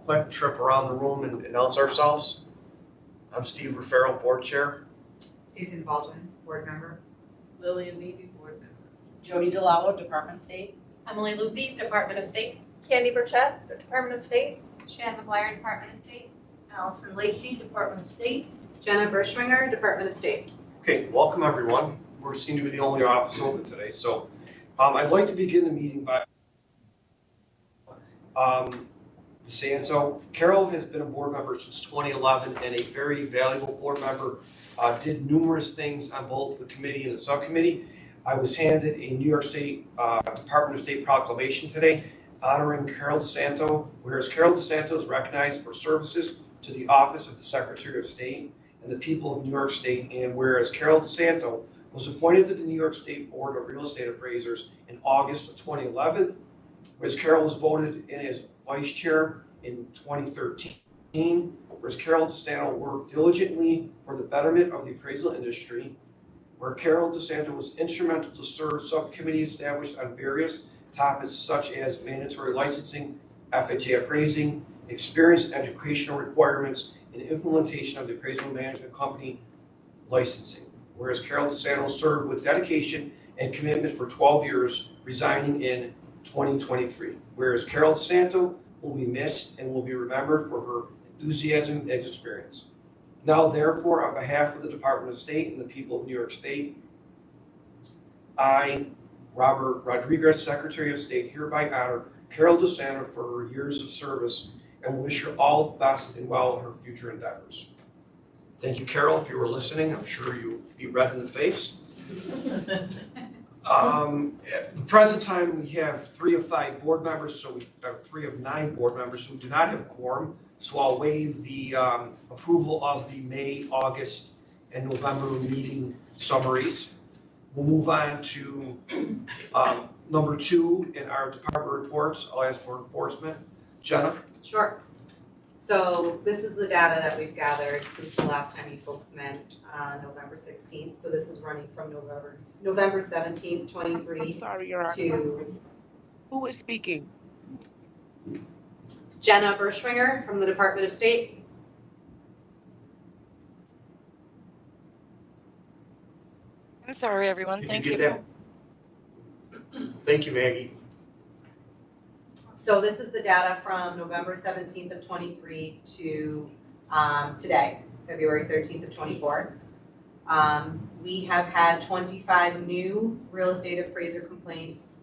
quick trip around the room and announce ourselves. I'm Steve Raffaello, Board Chair. Susan Baldwin, Board Member. Lillian Levy, Board Member. Jody DeLallo, Department of State. Emily Lupi, Department of State. Candy Burchett, Department of State. Shan McGuire, Department of State. Allison Lacey, Department of State. Jenna Berschwinger, Department of State. Okay, welcome everyone. We seem to be the only office open today, so I'd like to begin the meeting by DeSanto. Carol has been a board member since 2011 and a very valuable board member. Did numerous things on both the committee and the subcommittee. I was handed a New York State Department of State proclamation today honoring Carol DeSanto, whereas Carol DeSanto is recognized for services to the Office of the Secretary of State and the people of New York State, and whereas Carol DeSanto was appointed to the New York State Board of Real Estate Appraisers in August of 2011, whereas Carol was voted in as vice chair in 2013, whereas Carol DeSanto worked diligently for the betterment of the appraisal industry, where Carol DeSanto was instrumental to serve subcommittees established on various topics such as mandatory licensing, FHA appraising, experience and educational requirements, and implementation of the appraisal management company licensing. Whereas Carol DeSanto served with dedication and commitment for 12 years, resigning in 2023. Whereas Carol DeSanto will be missed and will be remembered for her enthusiasm and experience. Now, therefore, on behalf of the Department of State and the people of New York State, I, Robert Rodriguez, Secretary of State, hereby honor Carol DeSanto for her years of service and wish her all the best and well in her future endeavors. Thank you, Carol. If you were listening, I'm sure you'll be red in the face. At the present time, we have 3 of 5 board members, so we have 3 of 9 board members who do not have a quorum. So I'll waive the approval of the May, August, and November meeting summaries. We'll move on to number 2 in our department reports. I'll ask for enforcement. Jenna? Sure. So this is the data that we've gathered since the last time you folks met, November 16th. So this is running from November 17th, 23 I'm sorry, Your Honor. to Who is speaking? Jenna Berschwinger from the Department of State. I'm sorry, everyone. Did Thank you you. get that? Thank you, Maggie. So this is the data from November 17th of 23 to today, February 13th of 24. We have had 25 new real estate appraiser complaints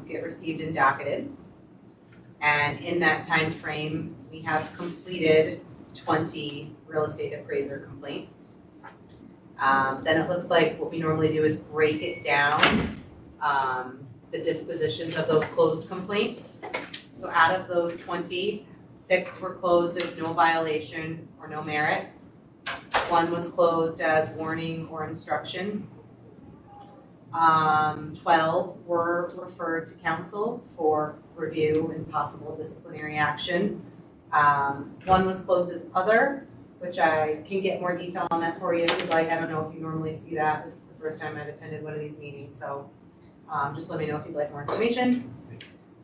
get received and docketed. And in that time frame, we have completed 20 real estate appraiser complaints. Then it looks like what we normally do is break it down, the dispositions of those closed complaints. So out of those 20, 6 were closed as no violation or no merit. 1 was closed as warning or instruction. 12 were referred to council for review and possible disciplinary action. 1 was closed as other, which I can get more detail on that for you if you'd like. I don't know if you normally see that. This is the first time I've attended one of these meetings, so just let me know if you'd like more information.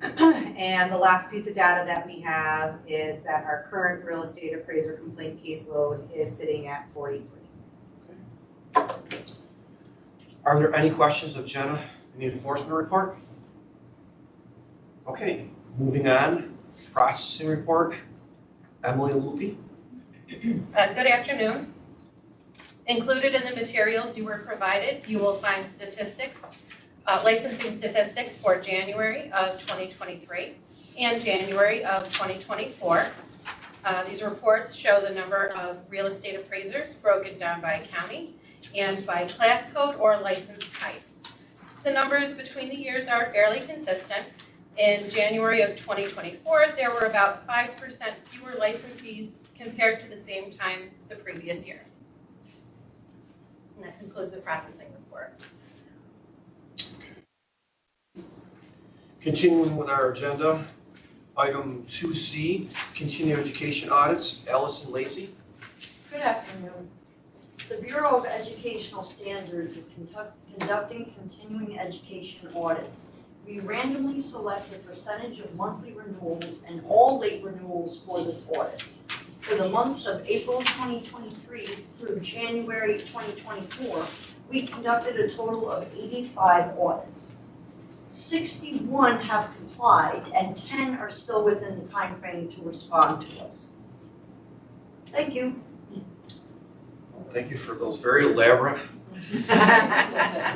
And the last piece of data that we have is that our current real estate appraiser complaint caseload is sitting at 43. Are there any questions of Jenna in the enforcement report? Okay, moving on. Processing report. Emily Lupi. Good afternoon. Included in the materials you were provided, you will find statistics, licensing statistics for January of 2023 and January of 2024. These reports show the number of real estate appraisers broken down by county and by class code or license type. The numbers between the years are fairly consistent. In January of 2024, there were about 5% fewer licensees compared to the same time the previous year. And that concludes the processing report. Continuing with our agenda, item 2C, continuing education audits. Allison Lacey. Good afternoon. The Bureau of Educational Standards is conducting continuing education audits. We randomly select the percentage of monthly renewals and all late renewals for this audit. For the months of April 2023 through January 2024, we conducted a total of 85 audits. 61 have complied and 10 are still within the time frame to respond to us. Thank you. Thank you for those very elaborate,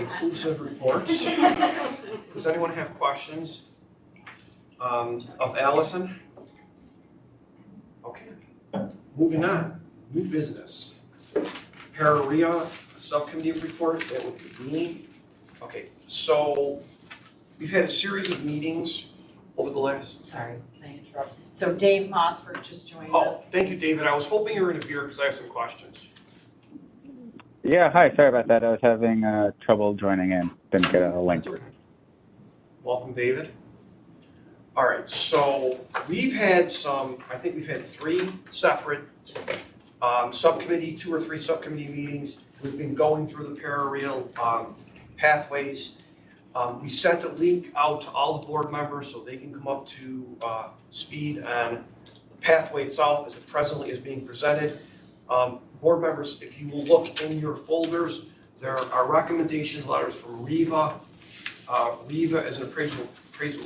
inclusive reports. Does anyone have questions of Allison? Okay, moving on, new business. Pararia subcommittee report, that would be me. Okay, so we've had a series of meetings over the last. Sorry, can I interrupt? So Dave Mossberg just joined Oh, us. thank you, David. I was hoping you were gonna be here because I have some questions. Yeah, hi, sorry about that. I was having trouble joining in. Didn't get a link. That's okay. Welcome, David. All right, so we've had I think we've had 3 separate subcommittee, 2 or 3 subcommittee meetings. We've been going through the parareal pathways. We sent a link out to all the board members so they can come up to speed on the pathway itself as it presently is being presented. Board members, if you will look in your folders, there are recommendation letters from REVA. REVA is an appraisal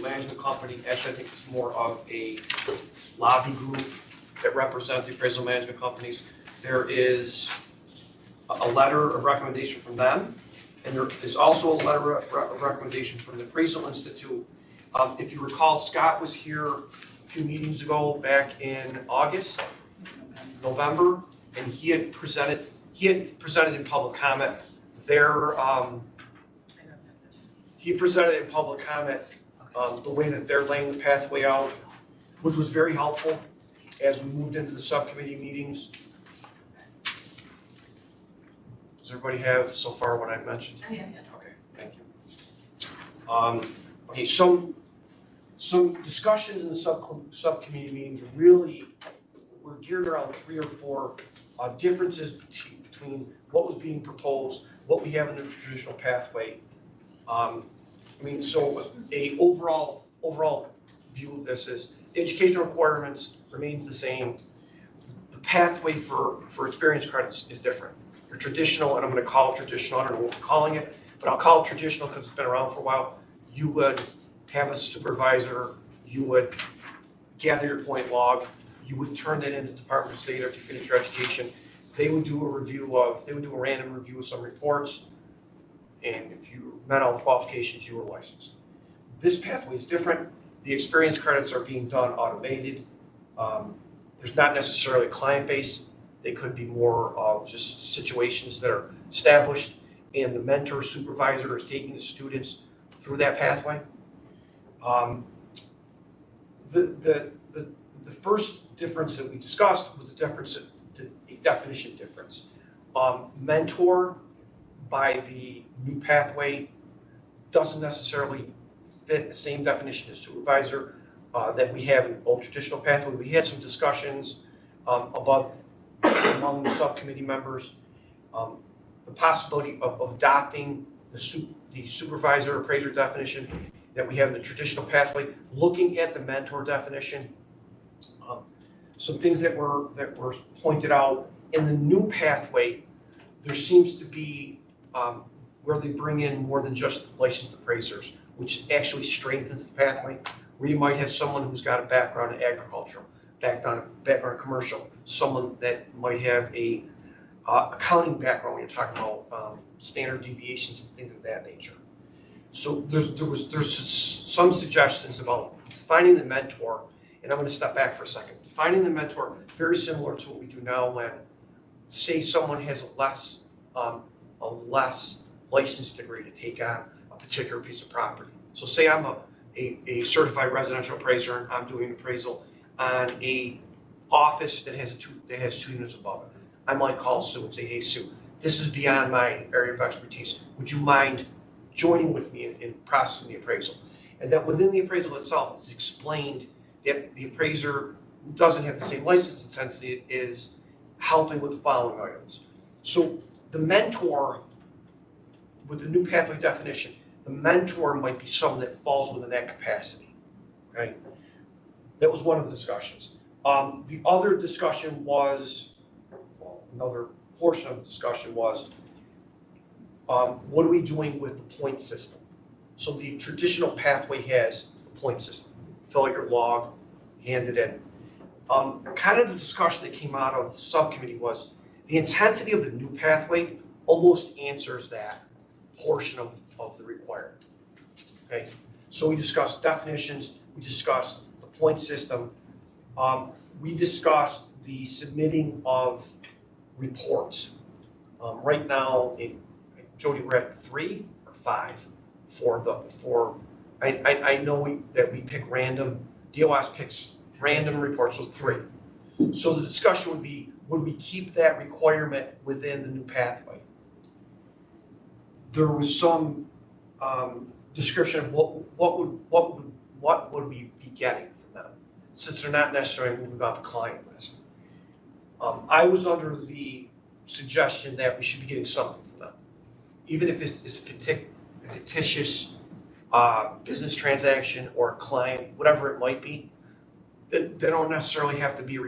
management company. Actually, I think it's more of a lobby group that represents the appraisal management companies. There is a letter of recommendation from them, and there is also a letter of recommendation from the Appraisal Institute. If you recall, Scott was here a few meetings ago back in November, and he had presented in public comment the way that they're laying the pathway out, which was very helpful as we moved into the subcommittee meetings. Does everybody have so far what I've mentioned? Yeah. Okay, thank you. Okay, some discussions in the subcommittee meetings really were geared around 3 or 4 differences between what was being proposed, what we have in the traditional pathway. So a overall view of this is the educational requirements remains the same. The pathway for experience credits is different. Your traditional, and I'm going to call it traditional, I don't know what we're calling it, but I'll call it traditional because it's been around for a while. You would have a supervisor, you would gather your point log, you would turn that into the Department of State after you finish your education. They would do a random review of some reports, and if you met all the qualifications, you were licensed. This pathway is different. The experience credits are being done automated. There's not necessarily a client base. They could be more of just situations that are established, and the mentor supervisor is taking the students through that pathway. The first difference that we discussed was a definition difference. Mentor by the new pathway doesn't necessarily fit the same definition as supervisor that we have in old traditional pathway. We had some discussions among the subcommittee members, the possibility of adopting the supervisor appraiser definition that we have in the traditional pathway, looking at the mentor definition. Some things that were pointed out in the new pathway, there seems to be where they bring in more than just licensed appraisers, which actually strengthens the pathway, where you might have someone who's got a background in agriculture, background in commercial, someone that might have a accounting background when you're talking about standard deviations and things of that nature. So there's some suggestions about defining the mentor, and I'm going to step back for a second. Defining the mentor, very similar to what we do now when, say, someone has a less license degree to take on a particular piece of property. So say I'm a certified residential appraiser and I'm doing an appraisal on a office that has 2 units above it. I might call Sue and say, hey Sue, this is beyond my area of expertise. Would you mind joining with me in processing the appraisal? And then within the appraisal itself, it's explained that the appraiser who doesn't have the same license intensity is helping with the following items. So the mentor, with the new pathway definition, the mentor might be someone that falls within that capacity, okay? That was one of the discussions. The other discussion was, well, another portion of the discussion was, what are we doing with the point system? So the traditional pathway has a point system. Fill out your log, hand it in. Kind of the discussion that came out of the subcommittee was the intensity of the new pathway almost answers that portion of the requirement. Okay, so we discussed definitions, we discussed the point system, we discussed the submitting of reports. Right now, Jody, we're at 3 or 5 I know that we pick random, DOS picks random reports, so 3. So the discussion would be, would we keep that requirement within the new pathway? There was some description of what would we be getting from them, since they're not necessarily moving off a client list. I was under the suggestion that we should be getting something from them, even if it's a fictitious business transaction or a client, whatever it might be. They don't necessarily have to be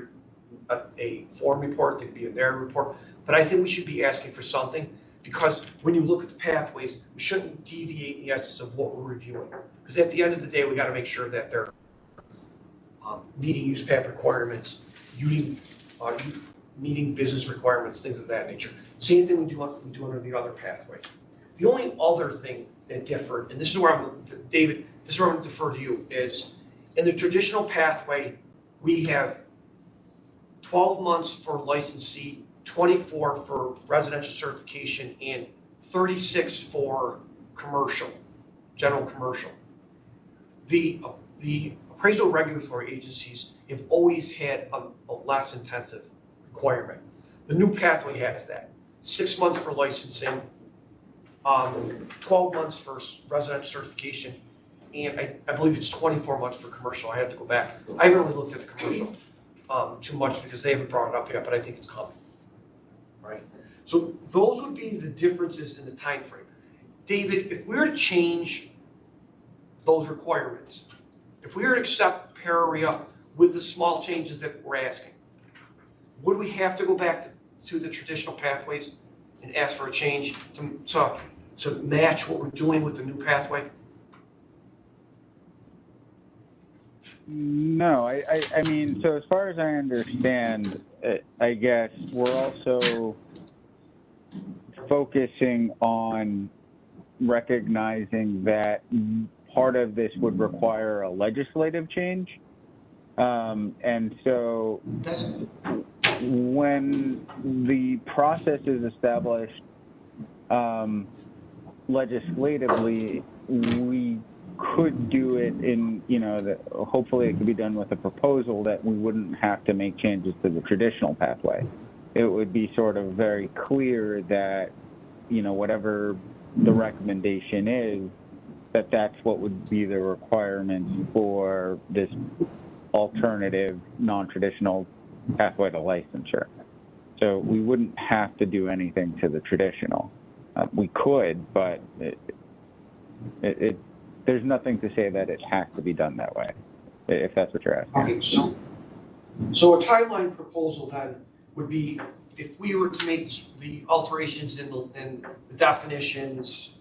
a form report, they could be a narrative report, but I think we should be asking for something, because when you look at the pathways, we shouldn't deviate the essence of what we're reviewing. Because at the end of the day, we gotta make sure that they're meeting use path requirements, meeting business requirements, things of that nature. Same thing we do under the other pathway. The only other thing that differed, and this is where David, this is where I'm gonna defer to you, is in the traditional pathway, we have 12 months for licensee, 24 for residential certification, and 36 for commercial, general commercial. The appraisal regulatory agencies have always had a less intensive requirement. The new pathway has that. 6 months for licensing, 12 months for residential certification, and I believe it's 24 months for commercial. I have to go back. I haven't really looked at the commercial too much because they haven't brought it up yet, but I think it's coming. Right? So those would be the differences in the time frame. David, if we were to change those requirements, if we were to accept PARA with the small changes that we're asking, would we have to go back to the traditional pathways and ask for a change to match what we're doing with the new pathway? No, I mean, so as far as I understand, I guess we're also focusing on recognizing that part of this would require a legislative change. And so when the process is established legislatively, we could do it in, hopefully it could be done with a proposal that we wouldn't have to make changes to the traditional pathway. It would be sort of very clear that, whatever the recommendation is, that's what would be the requirements for this alternative, non-traditional pathway to licensure. So we wouldn't have to do anything to the traditional. We could, but there's nothing to say that it has to be done that way, if that's what you're asking. Okay, so a timeline proposal then would be, if we were to make the alterations in the definitions,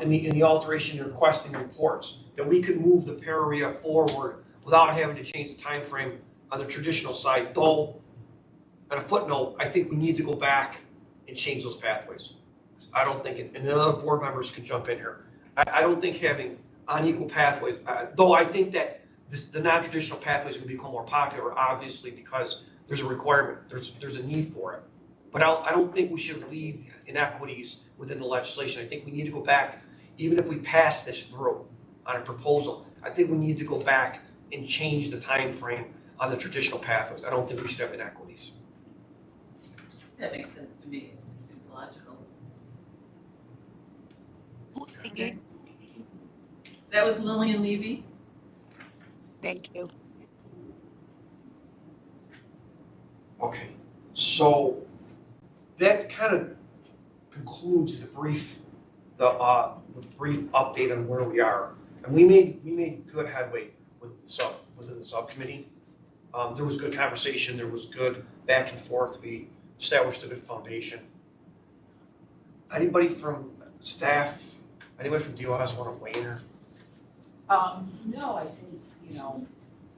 in the alteration in requesting reports, that we could move the PARA forward without having to change the time frame on the traditional side. Though, on a footnote, I think we need to go back and change those pathways. I don't think, and the other board members can jump in here, I don't think having unequal pathways, though I think that the non-traditional pathways would become more popular, obviously, because there's a requirement, there's a need for it. But I don't think we should leave inequities within the legislation. I think we need to go back, even if we pass this through on a proposal, I think we need to go back and change the time frame on the traditional pathways. I don't think we should have inequities. That makes sense to me. It just seems logical. Okay. That was Lillian Levy. Thank you. Okay, so that kind of concludes the brief the brief update on where we are. And we made good headway within the subcommittee. There was good conversation, there was good back and forth, we established a good foundation. Anybody from staff, anybody from DOS want to weigh in here? No, I think,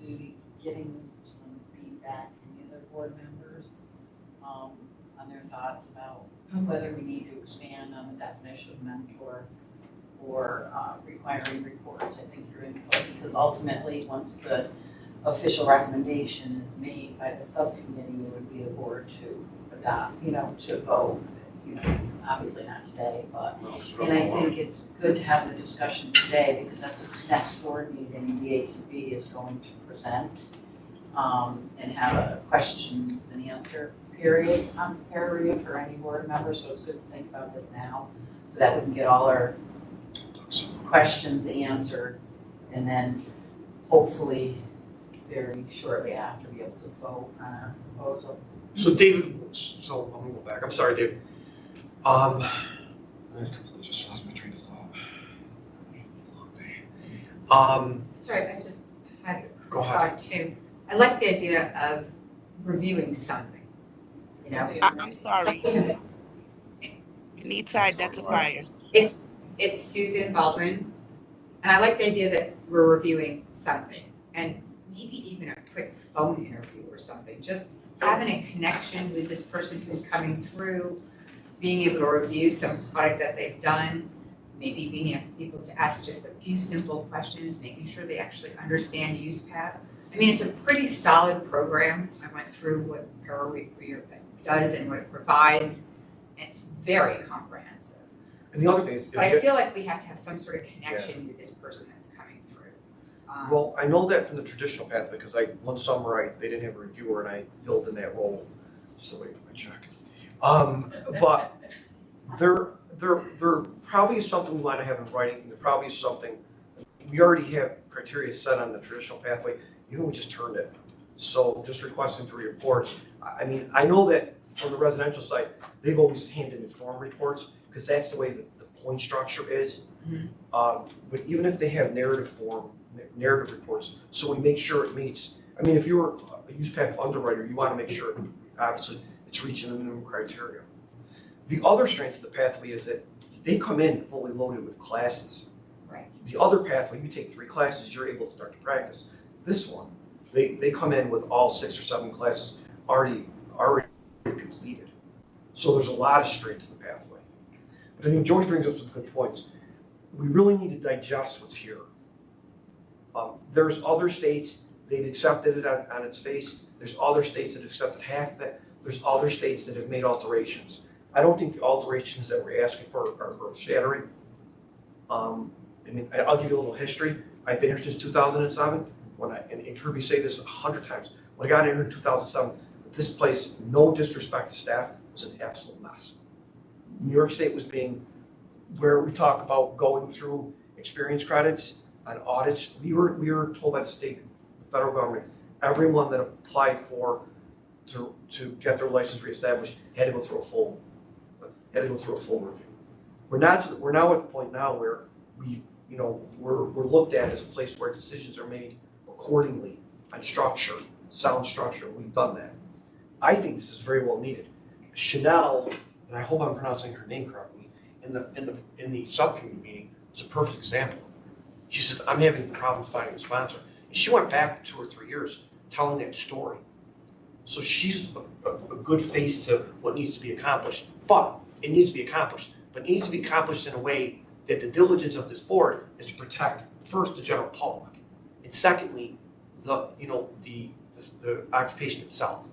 maybe getting some feedback from the other board members, on their thoughts about whether we need to expand on the definition of mentor or, requiring reports. I think your input, because ultimately, once the official recommendation is made by the subcommittee, it would be the board to adopt, to vote, obviously not today, but and I think it's good to have the discussion today because that's the next board meeting the AQB is going to present and have a questions and answer period area for any board member. So it's good to think about this now so that we can get all our questions answered and then hopefully very shortly after be able to vote on our proposal. So David, so I'm gonna go back, I'm sorry, David. I completely just lost my train of thought. Long day. Sorry, I just had Go a ahead. thought too. I like the idea of reviewing something, I'm sorry. Something- Need to identify us. It's Susan Baldwin, and I like the idea that we're reviewing something, and maybe even a quick phone interview or something, just having a connection with this person who's coming through, being able to review some product that they've done, maybe being able to ask just a few simple questions, making sure they actually understand UsePath. I mean, it's a pretty solid program. I went through what ParaReview does and what it provides, and it's very comprehensive. And the other thing is But I feel like we have to have some sort of connection with this person that's coming through. well, I know that from the traditional pathway, because one summer they didn't have a reviewer and I filled in that role. Still waiting for my check. But there probably is something we want to have in writing, and there probably is something, we already have criteria set on the traditional pathway, even we just turned it. So just requesting 3 reports. I mean, I know that from the residential side, they've always handed in form reports, because that's the way the point structure is. But even if they have narrative reports, so we make sure it meets, I mean, if you're a UsePath underwriter, you want to make sure, obviously, it's reaching the minimum criteria. The other strength of the pathway is that they come in fully loaded with classes. Right. The other pathway, you take 3 classes, you're able to start to practice. This one, they come in with all 6 or 7 classes already completed. So there's a lot of strength to the pathway. But I think Jody brings up some good points. We really need to digest what's here. There's other states, they've accepted it on its face. There's other states that have accepted half of it. There's other states that have made alterations. I don't think the alterations that we're asking for are earth-shattering. I mean, I'll give you a little history. I've been here since 2007. And you've heard me say this 100 times. When I got here in 2007, this place, no disrespect to staff, was an absolute mess. New York State was being, where we talk about going through experience credits on audits, we were told by the state, the federal government, everyone that applied to get their license reestablished had to go through a full review. We're now at the point now where we're looked at as a place where decisions are made accordingly on structure, sound structure, and we've done that. I think this is very well needed. Chanel, and I hope I'm pronouncing her name correctly, in the subcommittee meeting was a perfect example. She says, I'm having problems finding a sponsor. And she went back 2 or 3 years telling that story. So she's a good face to what needs to be accomplished. But it needs to be accomplished. But it needs to be accomplished in a way that the diligence of this board is to protect first the general public, and secondly, the occupation itself.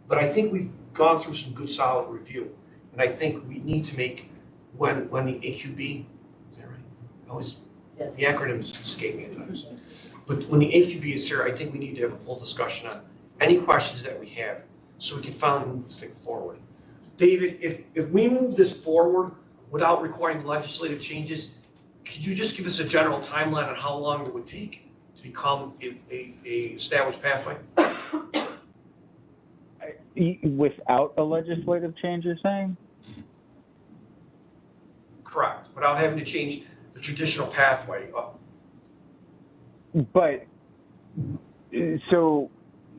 But I think we've gone through some good solid review. And I think we need to make, when the AQB, is that right? The acronyms escape me at times. But when the AQB is here, I think we need to have a full discussion on any questions that we have so we can finally move this thing forward. David, if we move this forward without requiring legislative changes, could you just give us a general timeline on how long it would take to become a established pathway? Without a legislative change, you're saying? correct, without having to change the traditional pathway. But, so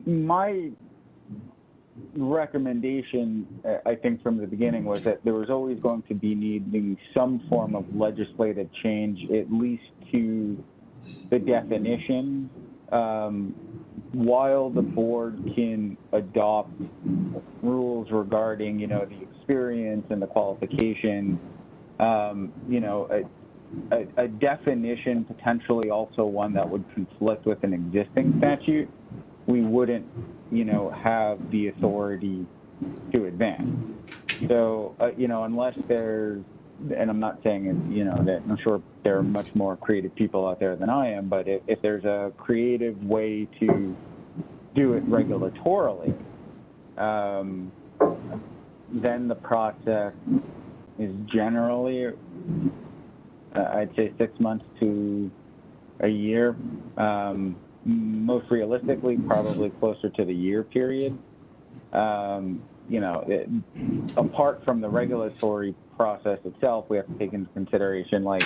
my recommendation, I think from the beginning, was that there was always going to be needing some form of legislative change, at least to the definition, while the board can adopt rules regarding, the experience and the qualification, a definition, potentially also one that would conflict with an existing statute, we wouldn't, have the authority to advance. So, unless there's, and I'm not saying it, that I'm sure there are much more creative people out there than I am, but if there's a creative way to do it regulatorily, then the process is generally, I'd say 6 months to a year. Most realistically, probably closer to the year period. Apart from the regulatory process itself, we have to take into consideration, like,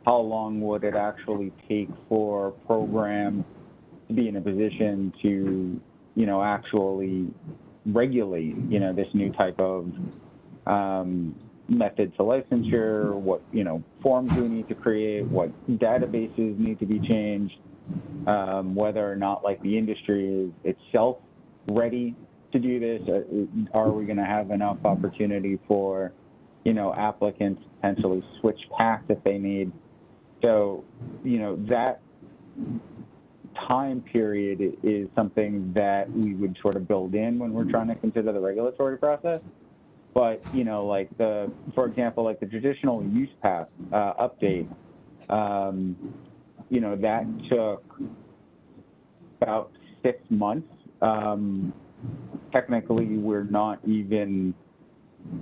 how long would it actually take for programs to be in a position to, actually regulate, this new type of method to licensure, what, forms we need to create, what databases need to be changed, whether or not, like, the industry is itself ready to do this. Are we going to have enough opportunity for, applicants to potentially switch paths if they need? So, that time period is something that we would sort of build in when we're trying to consider the regulatory process. But, for example, like the traditional use path update, that took about 6 months. Technically, we're not even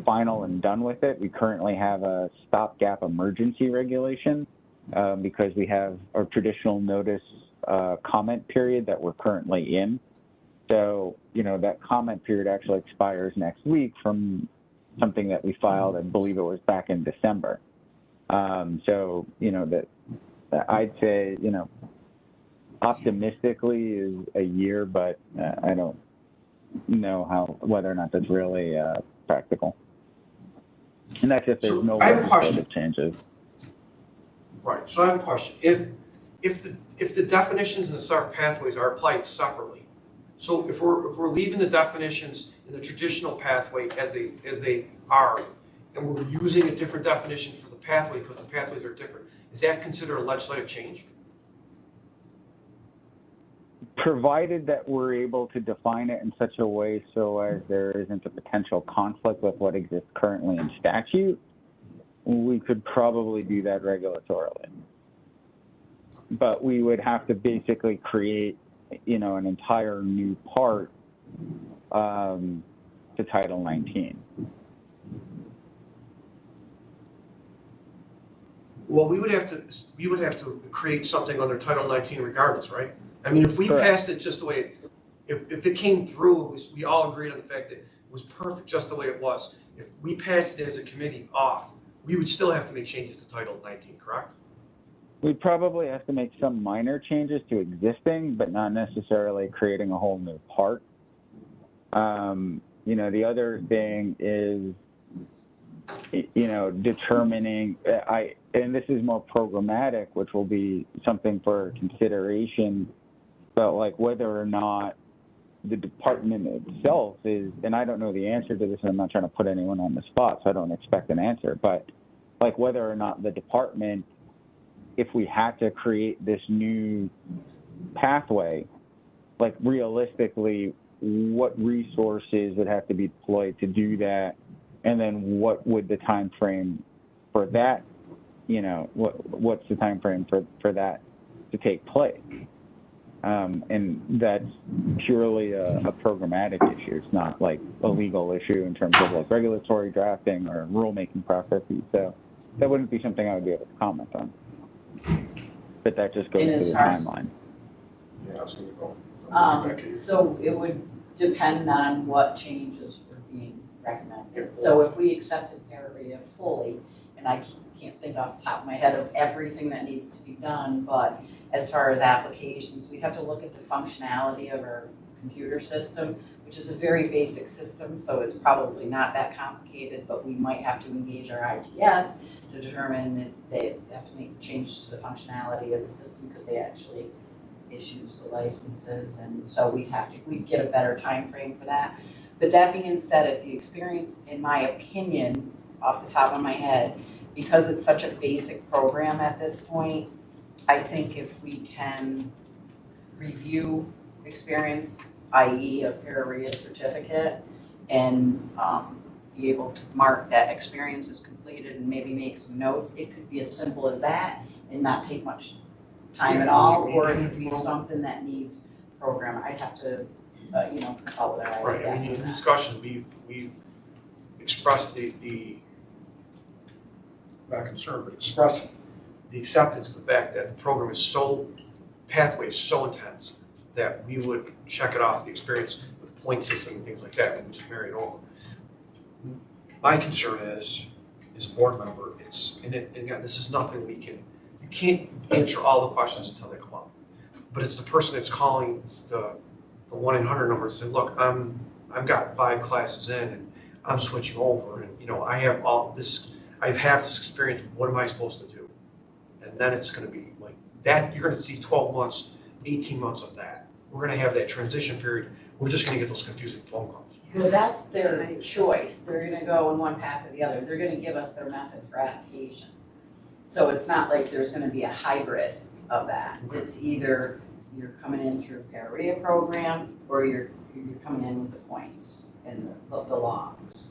final and done with it. We currently have a stopgap emergency regulation because we have our traditional notice comment period that we're currently in. So, that comment period actually expires next week from something that we filed, I believe it was back in December. So, that I'd say, optimistically is a year, but I don't know whether or not that's really practical. And that's if there's no legislative changes. Right, so I have a question. If the definitions and the SART pathways are applied separately, so if we're leaving the definitions in the traditional pathway as they are, and we're using a different definition for the pathway because the pathways are different, is that considered a legislative change? Provided that we're able to define it in such a way so as there isn't a potential conflict with what exists currently in statute, we could probably do that regulatorily. But we would have to basically create, an entire new part to Title 19. Well, we would have to create something under Title 19 regardless, right? I mean, if we Correct. passed it just the way, if it came through, we all agreed on the fact that it was perfect just the way it was. If we passed it as a committee off, we would still have to make changes to Title 19, correct? We'd probably have to make some minor changes to existing, but not necessarily creating a whole new part. The other thing is, determining, and this is more programmatic, which will be something for consideration, but like whether or not the department itself is, and I don't know the answer to this, and I'm not trying to put anyone on the spot, so I don't expect an answer, but like whether or not the department, if we had to create this new pathway, like realistically, what resources would have to be deployed to do that, and then what would the time frame for that, what's the time frame for that to take place? And that's purely a programmatic issue. It's not like a legal issue in terms of like regulatory drafting or rulemaking processes. So that wouldn't be something I would be able to comment on. But that just goes to the timeline. Yeah, I was going to go. So it would depend on what changes were being recommended. So if we accepted Parity fully and I can't think off the top of my head of everything that needs to be done, but as far as applications, we'd have to look at the functionality of our computer system, which is a very basic system, so it's probably not that complicated, but we might have to engage our ITS to determine if they have to make changes to the functionality of the system, because they actually issues the licenses, and so we'd get a better time frame for that. But that being said, if the experience, in my opinion, off the top of my head, because it's such a basic program at this point, I think if we can review experience, i.e. a PARA certificate, and be able to mark that experience is completed and maybe make some notes, it could be as simple as that and not take much time at all, or it could be something that needs program. I'd have to, consult with our Right, I IAS mean, on in that. discussions, we've expressed not concerned, but expressed the acceptance of the fact that the program is so, pathway is so intense that we would check it off, the experience with the point system and things like that, and we just marry it over. My concern is a board member, and again, this is nothing you can't answer all the questions until they come up. But it's the person that's calling, it's the 1-800 number and say, look, I've got 5 classes in and I'm switching over, and I have half this experience, what am I supposed to do? And then it's gonna be like that, you're gonna see 12 months, 18 months of that. We're gonna have that transition period, we're just gonna get those confusing phone calls. Well, that's their choice. They're gonna go in one path or the other. They're gonna give us their method for application. So it's not like there's gonna be a hybrid of that. Okay. It's either you're coming in through a PARA program, or you're coming in with the points and the logs.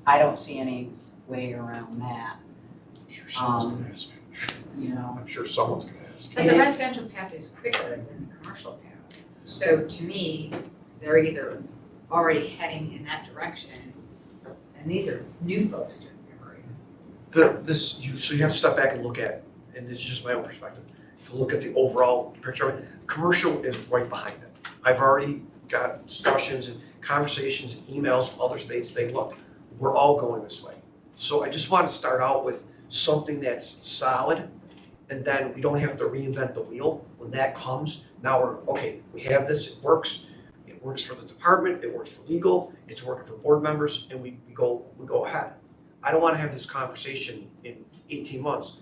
I don't see any way around that, I'm sure someone's gonna ask. I'm sure someone's gonna ask. But the residential path is quicker than the commercial path. So to me, they're either already heading in that direction, and these are new folks doing memory. So you have to step back and look at, and this is just my own perspective, to look at the overall picture. Commercial is right behind it. I've already got discussions and conversations and emails from other states saying, look, we're all going this way. So I just want to start out with something that's solid, and then we don't have to reinvent the wheel. When that comes, now we have this, it works for the department, it works for legal, it's working for board members, and we go ahead. I don't want to have this conversation in 18 months.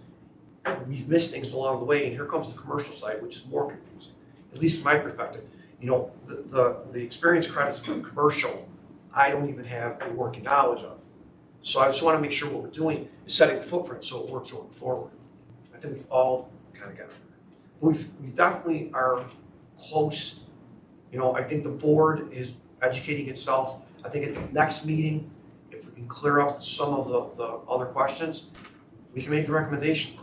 We've missed things along the way, and here comes the commercial side, which is more confusing, at least from my perspective. The experience credits for commercial, I don't even have a working knowledge of. So I just want to make sure what we're doing is setting a footprint so it works going forward. I think we've all kind of got it. We definitely are close. I think the board is educating itself. I think at the next meeting, if we can clear up some of the other questions, we can make the recommendation.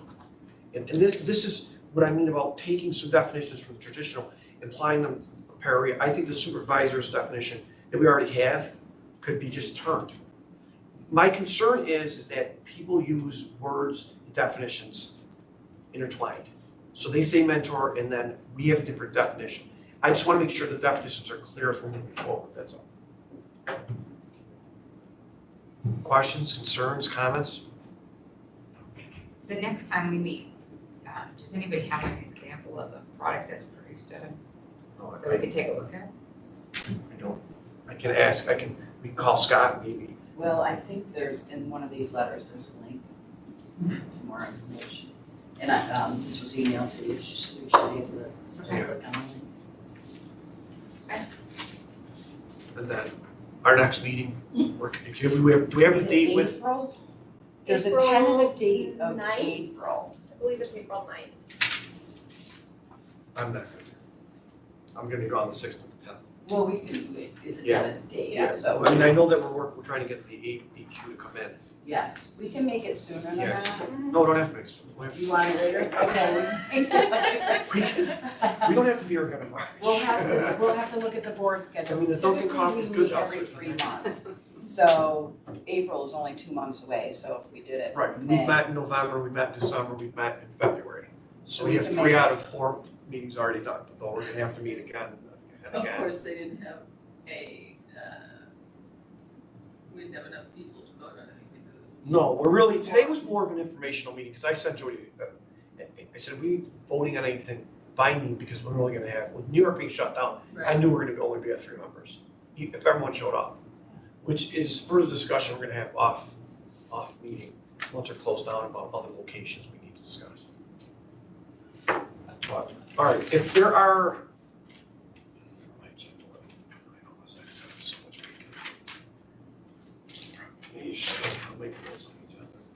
And this is what I mean about taking some definitions from the traditional, applying them to PARA. I think the supervisor's definition that we already have could be just turned. My concern is that people use words and definitions intertwined. So they say mentor, and then we have a different definition. I just want to make sure the definitions are clear as we're moving forward, that's all. Questions, concerns, comments? The next time we meet, does anybody have an example of a product that's produced at No, that we could take a look at? I don't. I can ask, we can call Scott maybe. Well, I think there's, in one of these letters, there's a link to more information. And this was emailed to you, so you should be able to click on it. And then our next meeting, do we have a date with? April? There's a April tentative date of 9th? April. I believe it's April 9th. I'm not gonna go on the 6th and the 10th. Well, it's a Yeah. tentative date, Yeah. so. I mean, I know that we're trying to get the ABQ to come in. Yes, we can make it sooner than Yeah. that. No, we don't have to make it soon. We You want it later? Okay. don't have to be here again tomorrow. We'll have to look at the board schedule. I mean, the Dunkin' Coffee's good though, Typically, so- we meet every 3 months. So April is only 2 months away, so if we did it Right, in May. we've met in November, we've met in December, we've met in February. So we We have can 3 make it. out of 4 meetings already done, but though we're gonna have to meet again and Of again. course, they didn't have we didn't have enough people to vote on anything for this No, we're really, today was more of an informational meeting, because I said, Jody, I said, are we voting on anything binding, because we're only gonna have, with New York being shut down, I knew we were gonna only be at 3 members, if everyone showed up. Which is further discussion we're gonna have off meeting, once they're closed down about other locations we need to discuss. But, all right, if there are.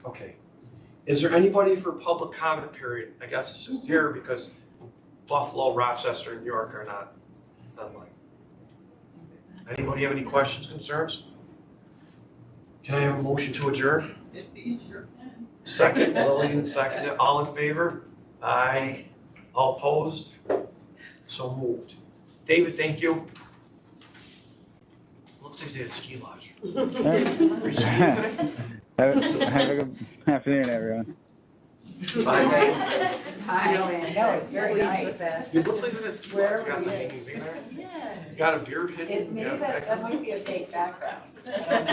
Okay, is there anybody for public comment period? I guess it's just here because Buffalo, Rochester, and New York are not online. Anybody have any questions, concerns? Can I have a motion to adjourn? Sure can. Second, Lillian, second, all in favor? Aye. All opposed? So moved. David, thank you. Looks like they had a ski lodge. Are you skiing today? Have a good afternoon, everyone. Bye, guys. Hi. No, it's very nice. It looks like they had a ski lodge. You got the hanging thing there? Yeah. You got a beard hidden? Maybe Yeah. that might be a fake background. I don't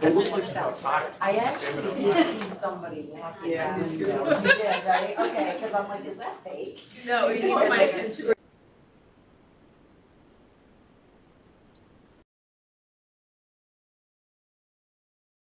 know. It looks like it's outside. I It's actually standing did outside. see somebody walking. Yeah. You did, right? Okay, because I'm like, is that fake? No, He he's said my like a Instagram.